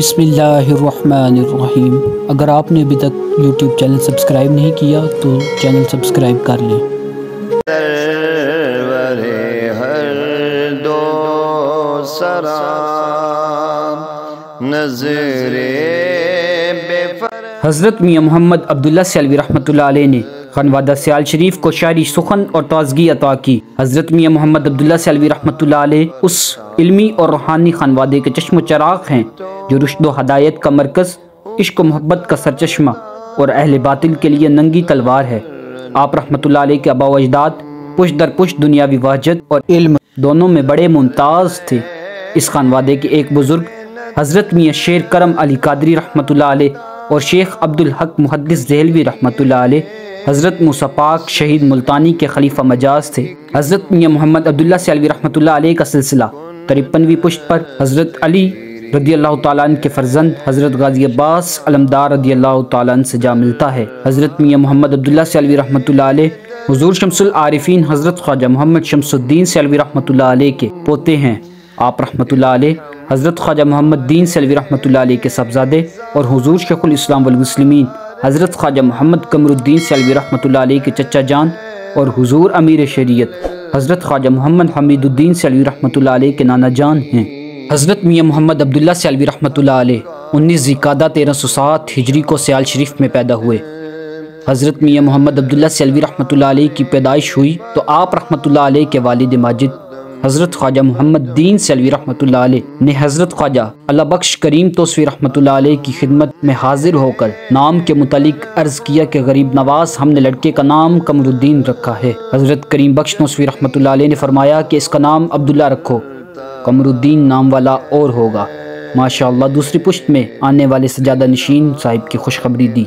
بسم اللہ الرحمن الرحیم۔ اگر آپ نے ابھی تک یوٹیوب چینل سبسکرائب نہیں کیا تو چینل سبسکرائب کر لیں۔ ہر دو سرا حضرت میاں محمد عبداللہ سیالوی رحمۃ اللہ علیہ نے خانوادہ سیال شریف کو شاعری سخن اور تازگی عطا کی۔ حضرت میاں محمد عبداللہ سیالوی رحمۃ اللہ علیہ اس علمی اور روحانی خانوادے کے چشم و چراغ ہیں جو رشد و ہدایت کا مرکز، عشق و محبت کا سرچشمہ اور اہل باطل کے لیے ننگی تلوار ہے۔ آپ رحمۃ اللہ علیہ کے آباء و اجداد پشت در پشت دنیاوی واجد اور علم دونوں میں بڑے ممتاز تھے۔ اس خانوادے کے ایک بزرگ حضرت میاں شیر کرم علی قادری رحمۃ اللہ علیہ اور شیخ عبدالحق محدث دہلوی رحمۃ اللہ علیہ حضرت موسیٰ پاک شہید ملتانی کے خلیفہ مجاز تھے۔ حضرت میاں محمد عبداللہ سیالوی رحمۃ اللہ علیہ کا سلسلہ 53ویں پشت پر حضرت علی رضی اللہ تعالیٰ عنہ کے فرزند حضرت غازی عباس علمدار رضی اللہ تعالیٰ عنہ سے جا ملتا ہے۔ حضرت میاں محمد عبداللہ سیالوی رحمۃ اللہ علیہ حضور شمس العارفین حضرت خواجہ محمد شمس الدین سیالوی رحمۃ اللہ علیہ کے پوتے ہیں۔ آپ رحمۃ اللہ علیہ حضرت خواجہ محمد دین سیالوی رحمۃ اللہ علیہ کے صاحبزادے اور حضور شیخ الاسلام والمسلمین حضرت خواجہ محمد قمر الدین سیالوی رحمۃ اللہ علیہ کے چچا جان اور حضور امیر شریعت حضرت خواجہ محمد حمید الدین سیالوی رحمۃ اللہ علیہ کے نانا جان ہیں۔ حضرت میاں محمد عبداللہ سیالوی رحمۃ اللہ علیہ 19 ذیقعدہ 1307 ہجری کو سیال شریف میں پیدا ہوئے۔ حضرت میاں محمد عبداللہ سیالوی رحمۃ اللہ علیہ کی پیدائش ہوئی تو آپ رحمۃ اللہ علیہ کے والد ماجد حضرت خواجہ محمد دین سیالوی رحمۃ اللہ علیہ نے حضرت خواجہ اللہ بخش کریم توسوی رحمۃ اللہ علیہ کی خدمت میں حاضر ہو کر نام کے متعلق عرض کیا کہ غریب نواز ہم نے لڑکے کا نام قمر الدین رکھا ہے۔ حضرت کریم بخش توسوی رحمۃ اللہ علیہ نے فرمایا کہ اس کا نام عبداللہ رکھو، قمر الدین نام والا اور ہوگا۔ ماشاءاللہ دوسری پشت میں آنے والے سجادہ نشین صاحب کی خوشخبری دی۔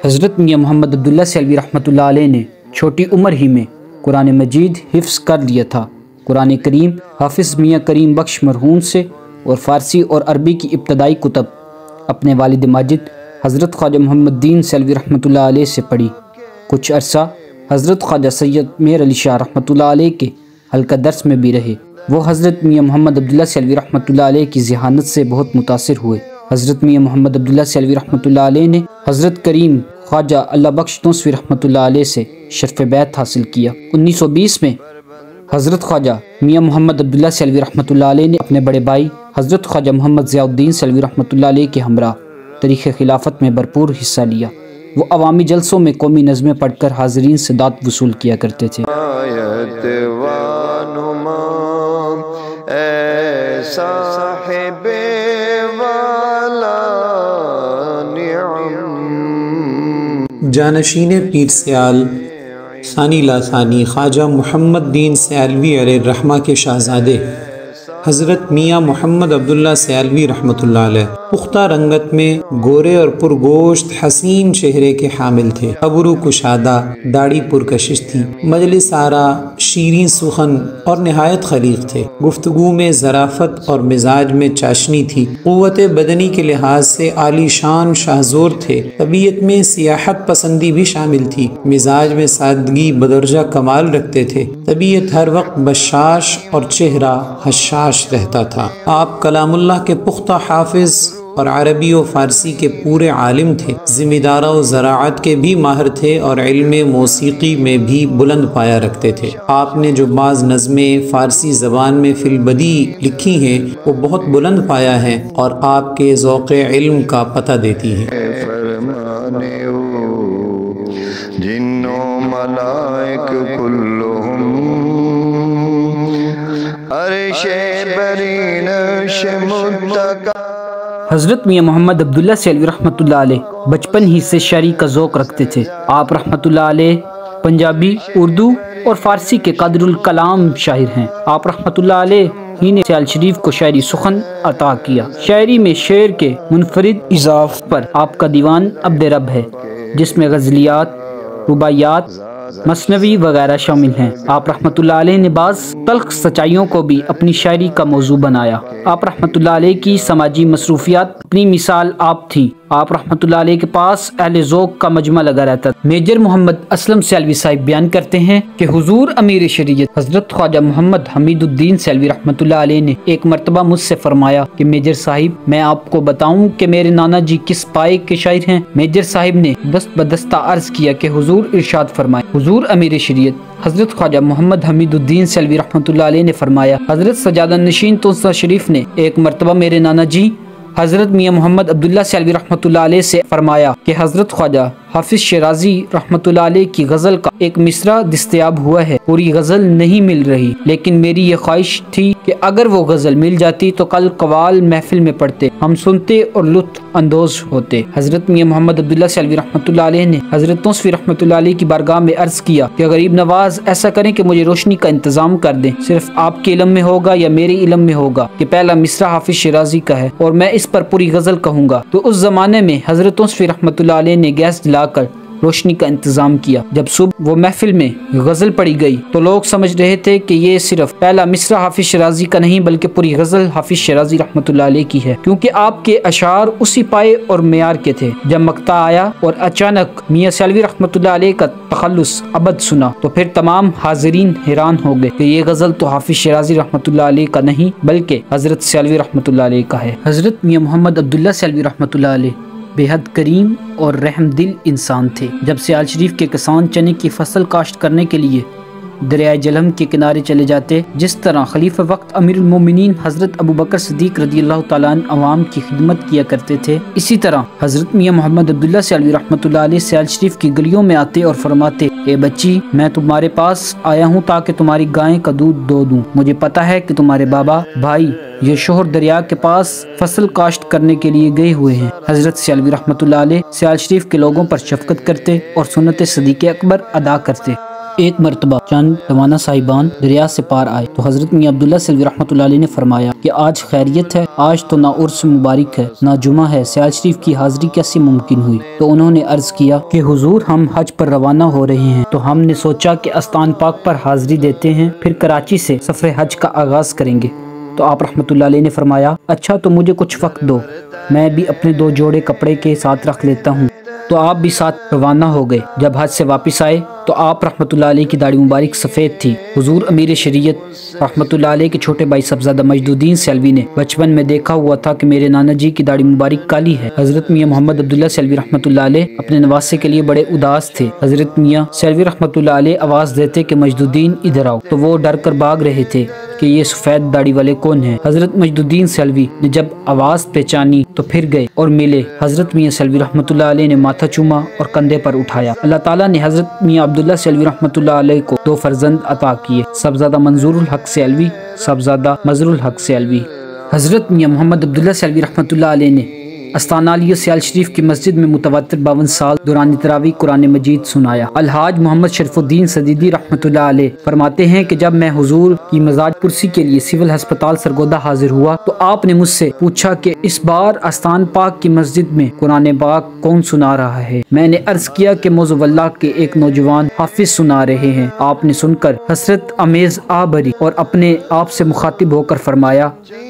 حضرت میاں محمد عبداللہ سیالوی رحمۃ اللہ علیہ نے چھوٹی عمر ہی میں قرآن مجید حفظ کر لیا تھا۔ قرآن کریم حافظ میاں کریم بخش مرحوم سے اور فارسی اور عربی کی ابتدائی کتب اپنے والد ماجد حضرت خواجہ محمد دین سیالوی رحمۃ اللہ علیہ سے پڑھی۔ کچھ عرصہ حضرت خواجہ سید میر علی شاہ رحمۃ اللہ علیہ کے حلقہ درس میں بھی رہے۔ وہ حضرت میاں محمد عبداللہ سیالوی رحمۃ اللہ علیہ کی ذہانت سے بہت متاثر ہوئے۔ حضرت میاں محمد عبداللہ سیالوی رحمۃ اللہ علیہ نے حضرت کریم خواجہ اللہ بخش توسوی رحمۃ اللہ علیہ سے شرف بیعت حاصل کیا۔ 1920 میں حضرت خواجہ میاں محمد عبداللہ سیالوی رحمۃ اللہ علیہ نے اپنے بڑے بھائی حضرت خواجہ محمد ضیاء الدین سیالوی رحمۃ اللہ علیہ کے ہمراہ تاریخ خلافت میں بھرپور حصہ لیا۔ وہ عوامی جلسوں میں قومی نظمیں پڑھ کر حاضرین سے داد وصول کیا کرتے تھے۔ جانشین پیر سیال ثانی لاثانی خواجہ محمد دین سیالوی علیہ الرحمہ کے شہزادے حضرت میاں محمد عبداللہ سیالوی رحمۃ اللہ علیہ پختہ رنگت میں گورے اور پرگوشت حسین چہرے کے حامل تھے۔ ابرو کشادہ، داڑھی پرکشش تھی، مجلس آرا، شیریں سخن اور نہایت خلیق تھے۔ گفتگو میں ظرافت اور مزاج میں چاشنی تھی۔ قوت بدنی کے لحاظ سے عالی شان شاہزور تھے۔ طبیعت میں سیاحت پسندی بھی شامل تھی۔ مزاج میں سادگی بدرجہ کمال رکھتے تھے۔ طبیعت ہر وقت بشاش اور چہرہ حشاش رہتا تھا۔ آپ کلام اللہ کے پختہ حافظ اور عربی و فارسی کے پورے عالم تھے۔ ذمہ دارہ و زراعت کے بھی ماہر تھے اور علم موسیقی میں بھی بلند پایا رکھتے تھے۔ آپ نے جو بعض نظمیں فارسی زبان میں فی البدی لکھی ہیں وہ بہت بلند پایا ہے اور آپ کے ذوق علم کا پتہ دیتی ہیں۔ جنو ملائک کلہم عرش برین متقا۔ حضرت میاں محمد عبداللہ سیالوی رحمۃ اللہ علیہ بچپن ہی سے شاعری کا ذوق رکھتے تھے۔ آپ رحمۃ اللہ علیہ پنجابی، اردو اور فارسی کے قادر الکلام شاعر ہیں۔ آپ رحمۃ اللہ علیہ ہی نے سیال شریف کو شاعری سخن عطا کیا۔ شاعری میں شعر کے منفرد اضاف پر آپ کا دیوان عبد رب ہے جس میں غزلیات، رباعیات، مثنوی وغیرہ شامل ہیں۔ آپ رحمۃ اللہ علیہ نے بعض تلخ سچائیوں کو بھی اپنی شاعری کا موضوع بنایا۔ آپ رحمۃ اللہ علیہ کی سماجی مصروفیات اپنی مثال آپ تھی۔ آپ رحمتullah علیہ کے پاس اہل ذوق کا مجمع لگا رہتا تھا۔ میجر محمد اسلم سیالوی صاحب بیان کرتے ہیں کہ حضور امیر شریعت حضرت خواجہ محمد حمید الدین سیالوی رحمتullah علیہ نے ایک مرتبہ مجھ سے فرمایا کہ میجر صاحب میں آپ کو بتاؤں کہ میرے نانا جی کس پائے کے شاعر ہیں؟ میجر صاحب نے دست بدستہ عرض کیا کہ حضور ارشاد فرمائے۔ حضور امیر شریعت حضرت خواجہ محمد حمید الدین سیالوی رحمتullah علیہ نے فرمایا، حضرت سجادہ نشین تونسا شریف نے ایک مرتبہ میرے نانا جی حضرت میاں محمد عبداللہ سیالوی رحمتullah علیہ سے فرمایا کہ حضرت خواجہ حافظ شیرازی رحمتullah علیہ کی غزل کا ایک مصرع دستیاب ہوا ہے، پوری غزل نہیں مل رہی، لیکن میری یہ خواہش تھی کہ اگر وہ غزل مل جاتی تو کل قوال محفل میں پڑھتے، ہم سنتے اور لطف اندوز ہوتے۔ حضرت میاں محمد عبداللہ سیالوی رحمتullah علیہ نے حضرت توسفی رحمتullah علیہ کی بارگاہ میں عرض کیا کہ غریب نواز ایسا کریں کہ مجھے روشنی کا انتظام کر دیں، صرف آپ کے علم میں ہوگا یا میرے علم میں ہوگا کہ پہلا مصرع حافظ شیرازی کا ہے اور میں اس پر پوری غزل کہوں گا۔ تو اس زمانے میں حضرت توسفی رحمتullah علیہ نے گیس جلا کر روشنی کا انتظام کیا۔ جب صبح وہ محفل میں غزل پڑھی گئی تو لوگ سمجھ رہے تھے کہ یہ صرف پہلا مصرع حافظ شیرازی کا نہیں بلکہ پوری غزل حافظ شیرازی رحمتullah علیہ کی ہے، کیونکہ آپ کے اشعار اسی پائے اور معیار کے تھے۔ جب مقطع آیا اور اچانک میاں سیالوی رحمتullah علیہ کا تخلص ابد سنا تو پھر تمام حاضرین حیران ہو گئے کہ یہ غزل تو حافظ شیرازی رحمتullah علیہ کا نہیں بلکہ حضرت سیالوی رحمتullah علیہ کا ہے۔ حضرت میاں محمد عبداللہ سیالوی رحمتullah علیہ بے حد کریم اور رحم دل انسان تھے۔ جب سیال شریف کے کسان چنے کی فصل کاشت کرنے کے لیے دریائے جہلم کے کنارے چلے جاتے، جس طرح خلیفہ وقت امیر المومنین حضرت ابوبکر صدیق رضی اللہ تعالیٰ عنہ عوام کی خدمت کیا کرتے تھے، اسی طرح حضرت میاں محمد عبداللہ سیالوی رحمتullah علیہ سیال شریف کی گلیوں میں آتے اور فرماتے، اے بچی میں تمہارے پاس آیا ہوں تاکہ تمہاری گائیں کا دودھ دو دوں، مجھے پتہ ہے کہ تمہارے بابا بھائی یہ شوہر دریا کے پاس فصل کاشت کرنے کے لیے گئے ہوئے ہیں۔ حضرت سیالوی رحمتullah علیہ سیال شریف کے لوگوں پر شفقت کرتے اور سنت صدیق اکبر ادا کرتے۔ ایک مرتبہ چند روانہ صاحبان دریا سے پار آئے تو حضرت میاں عبداللہ سیالوی رحمتullah علیہ نے فرمایا کہ آج خیریت ہے، آج تو نہ عرس مبارک ہے نہ جمعہ ہے، سیال شریف کی حاضری کیسے ممکن ہوئی؟ تو انہوں نے عرض کیا کہ حضور ہم حج پر روانہ ہو رہے ہیں تو ہم نے سوچا کہ استان پاک پر حاضری دیتے ہیں، پھر کراچی سے سفر حج کا آغاز کریں گے۔ تو آپ رحمتullah علیہ نے فرمایا، اچھا تو مجھے کچھ وقت دو، میں بھی اپنے 2 جوڑے کپڑے کے ساتھ رکھ لیتا ہوں۔ تو آپ بھی ساتھ روانہ ہو گئے۔ جب حج سے واپس آئے تو آپ رحمتullah علیہ کی داڑھی مبارک سفید تھی۔ حضور امیر شریعت رحمتullah علیہ کے چھوٹے بھائی صاحبزادہ مجد الدین سیالوی نے بچپن میں دیکھا ہوا تھا کہ میرے نانا جی کی داڑھی مبارک کالی ہے۔ حضرت میاں محمد عبداللہ سیالوی رحمتullah علیہ اپنے نواسے کے لیے بڑے اداس تھے۔ حضرت میاں سیالوی رحمتullah علیہ آواز دیتے کہ مجد الدین ادھر آؤ، تو وہ ڈر کر بھاگ رہے تھے کہ یہ سفید داڑھی والے کون ہیں۔ حضرت مجد الدین سیالوی نے جب آواز پہچانی تو پھر گئے اور ملے۔ حضرت میاں سیالوی رحمتullah علیہ نے ماتھا چوما اور کندھے پر اٹھایا۔ اللہ تعالیٰ نے حضرت میاں عبداللہ سیالوی رحمتullah علیہ کو 2 فرزند عطا کیے، صاحبزادہ منظور الحق سیالوی، صاحبزادہ مظہر الحق سیالوی۔ حضرت میاں محمد عبداللہ سیالوی رحمتullah علیہ نے استانہ علیہ سیال شریف کی مسجد میں متواتر 52 سال دوران تراویح قرآن مجید سنایا۔ الحاج محمد شرف الدین صدیدی رحمتullah علیہ فرماتے ہیں کہ جب میں حضور کی مزاج پرسی کے لیے سول ہسپتال سرگودہ حاضر ہوا تو آپ نے مجھ سے پوچھا کہ اس بار استان پاک کی مسجد میں قرآن پاک کون سنا رہا ہے؟ میں نے عرض کیا کہ موضوع اللہ کے ایک نوجوان حافظ سنا رہے ہیں۔ آپ نے سن کر حسرت امیز آ بھری اور اپنے آپ سے مخاطب ہو کر فرمایا،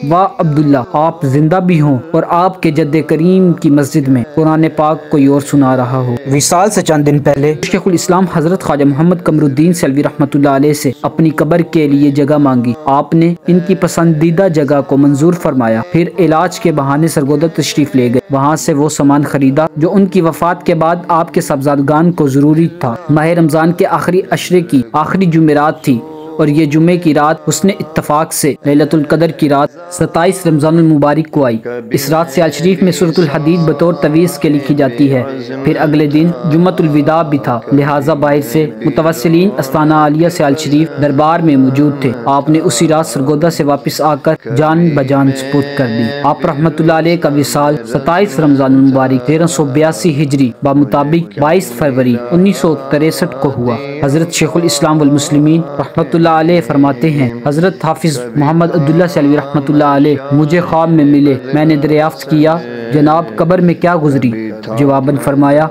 واہ عبداللہ آپ زندہ بھی ہوں اور آپ کے جد کریم کی مسجد میں قرآن پاک کوئی اور سنا رہا ہو۔ وصال سے چند دن پہلے شیخ الاسلام حضرت خواجہ محمد قمر الدین سیالوی رحمتullah علیہ سے اپنی قبر کے لیے جگہ مانگی۔ آپ نے ان کی پسندیدہ جگہ کو منظور فرمایا، پھر علاج کے بہانے سرگودہ تشریف لے گئے۔ وہاں سے وہ سامان خریدا جو ان کی وفات کے بعد آپ کے صاحبزادگان کو ضروری تھا۔ ماہ رمضان کے آخری عشرے کی آخری جمعرات تھی اور یہ جمعے کی رات حسن اتفاق سے لیلۃ القدر کی رات 27 رمضان المبارک کو آئی۔ اس رات سیال شریف میں سورۃ الحدید بطور تویز کے لکھی جاتی ہے۔ پھر اگلے دن جمعۃ الوداع بھی تھا، لہٰذا باہر سے متوسلین استانہ عالیہ سیال شریف دربار میں موجود تھے۔ آپ نے اسی رات سرگودہ سے واپس آ کر جان بجان سپرد کر دی۔ آپ رحمتullah علیہ کا وصال 27 رمضان المبارک 1382 ہجری بمطابق 22 فروری 1963 کو ہوا۔ حضرت شیخ الاسلام والمسلمین رحمتullah علیہ فرماتے ہیں، حضرت حافظ محمد عبداللہ سیالوی رحمتullah علیہ مجھے خواب میں ملے۔ میں نے دریافت کیا، جناب قبر میں کیا گزری؟ جواباً فرمایا،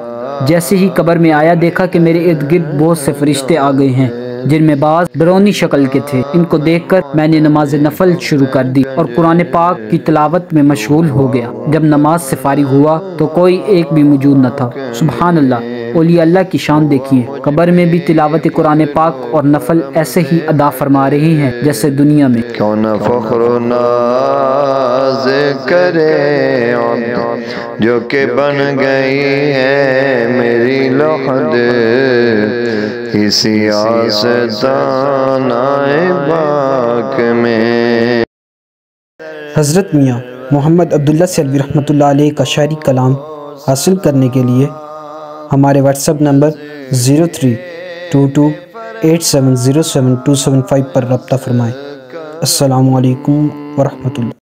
جیسے ہی قبر میں آیا دیکھا کہ میرے ارد گرد بہت سے فرشتے آ گئے ہیں۔ جن میں بعض بیرونی شکل کے تھے۔ ان کو دیکھ کر میں نے نماز نفل شروع کر دی اور قرآن پاک کی تلاوت میں مشغول ہو گیا۔ جب نماز سے فارغ ہوا تو کوئی ایک بھی موجود نہ تھا۔ سبحان اللہ، اولیاء اللہ کی شان دیکھیے، قبر میں بھی تلاوت قرآن پاک اور نفل ایسے ہی ادا فرما رہے ہیں جیسے دنیا میں۔ کیوں نہ فخر و ناز کرے عبد جو کہ بن گئی ہے میری لحد، اسی آستانہ پاک میں۔ حضرت میاں محمد عبداللہ سیلوی رحمۃ اللہ علیہ کا شاعری کلام حاصل کرنے کے لیے ہمارے واٹس ایپ نمبر 032287077275 پر رابطہ فرمائیں۔ السلام علیکم ورحمۃ اللہ۔